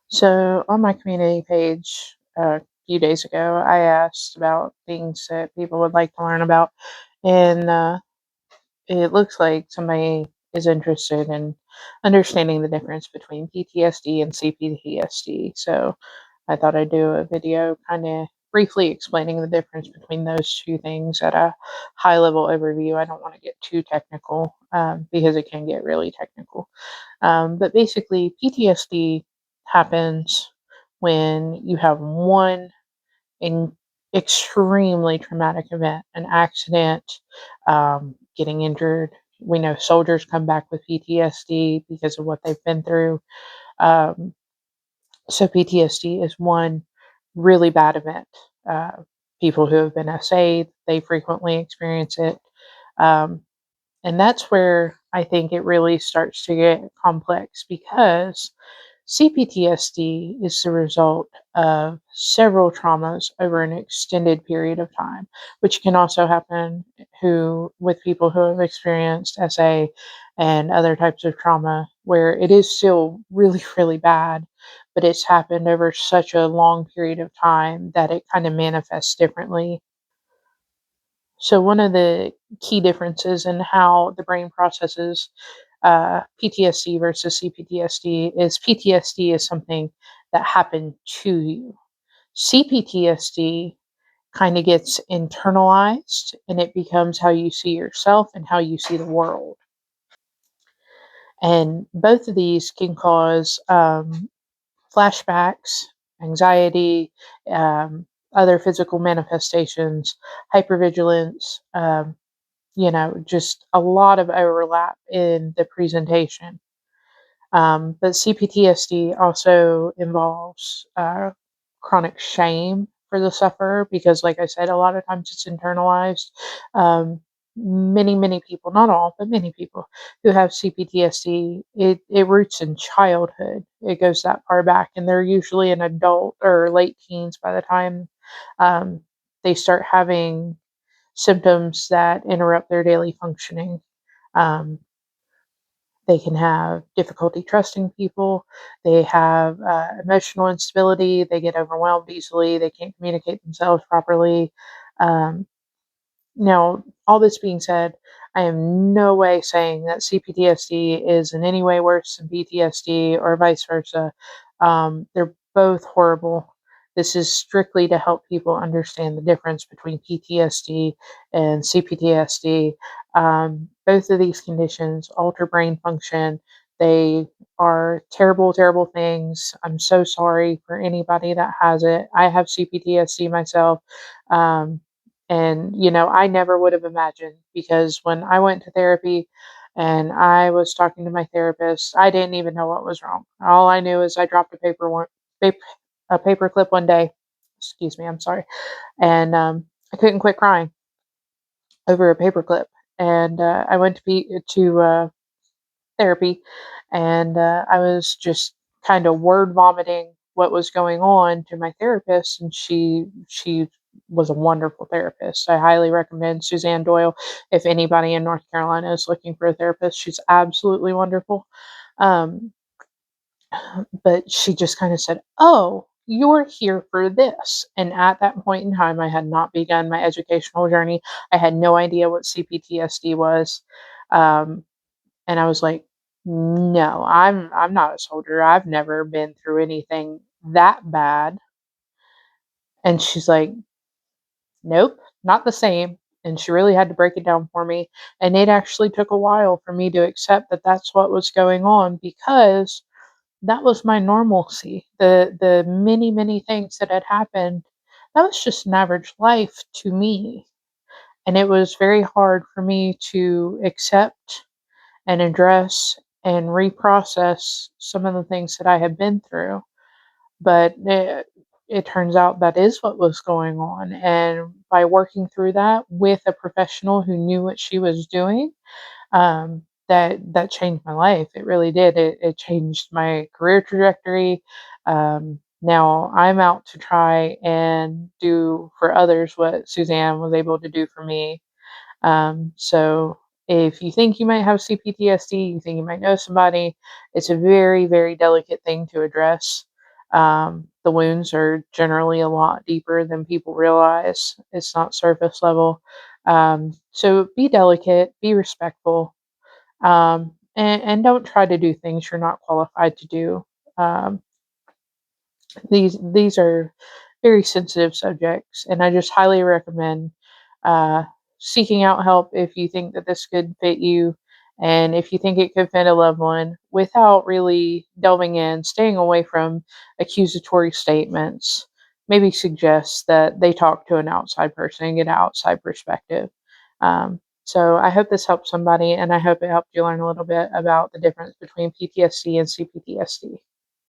So on my community page a few days ago, I asked about things that people would like to learn about, and it looks like somebody is interested in understanding the difference between PTSD and CPTSD. So I thought I'd do a video kind of briefly explaining the difference between those two things at a high level overview. I don't want to get too technical because it can get really technical. But basically, PTSD happens when you have one in extremely traumatic event, an accident, getting injured. We know soldiers come back with PTSD because of what they've been through. Um, so PTSD is one really bad event. Uh, People who have been SA'd, they frequently experience it. Um, and that's where I think it really starts to get complex because CPTSD is the result of several traumas over an extended period of time, which can also happen with people who have experienced SA and other types of trauma where it is still really, really bad, but it's happened over such a long period of time that it kind of manifests differently. So one of the key differences in how the brain processes PTSD versus CPTSD is PTSD is something that happened to you. CPTSD kind of gets internalized and it becomes how you see yourself and how you see the world. And both of these can cause flashbacks, anxiety, other physical manifestations, hypervigilance, just a lot of overlap in the presentation. But CPTSD also involves chronic shame for the sufferer because, like I said, a lot of times it's internalized. Many people, not all, but many people who have CPTSD, it roots in childhood. It goes that far back, and they're usually an adult or late teens by the time um, they start having symptoms that interrupt their daily functioning. Um, they can have difficulty trusting people. They have emotional instability. They get overwhelmed easily. They can't communicate themselves properly. Um, Now, all this being said, I am no way saying that CPTSD is in any way worse than PTSD or vice versa. They're both horrible. This is strictly to help people understand the difference between PTSD and CPTSD. Both of these conditions alter brain function. They are terrible, terrible things. I'm so sorry for anybody that has it. I have CPTSD myself. Um, I never would have imagined because when I went to therapy and I was talking to my therapist, I didn't even know what was wrong. All I knew is I dropped pap- a paper clip one day. Excuse me, I'm sorry. And I couldn't quit crying over a paper clip. And I went to therapy, and I was just kind of word vomiting what was going on to my therapist, and she was a wonderful therapist. I highly recommend Suzanne Doyle if anybody in North Carolina is looking for a therapist. She's absolutely wonderful. Um, but she just kind of said, "Oh, you're here for this." And at that point in time, I had not begun my educational journey. I had no idea what CPTSD was. Um, and I was like, "No, I'm not a soldier. I've never been through anything that bad." And she's like, "Nope, not the same." And she really had to break it down for me. And it actually took a while for me to accept that that's what was going on because that was my normalcy. The many things that had happened, that was just an average life to me. And it was very hard for me to accept and address and reprocess some of the things that I had been through. But it turns out that is what was going on. And by working through that with a professional who knew what she was doing, that changed my life. It really did. It changed my career trajectory. Now I'm out to try and do for others what Suzanne was able to do for me. So if you think you might have CPTSD, you think you might know somebody, it's a very, very delicate thing to address. The wounds are generally a lot deeper than people realize. It's not surface level. So be delicate, be respectful, and don't try to do things you're not qualified to do. Um, these are very sensitive subjects, and I just highly recommend uh, seeking out help if you think that this could fit you, and if you think it could fit a loved one, without really delving in, staying away from accusatory statements. Maybe suggest that they talk to an outside person and get an outside perspective. So I hope this helps somebody, and I hope it helped you learn a little bit about the difference between PTSD and CPTSD.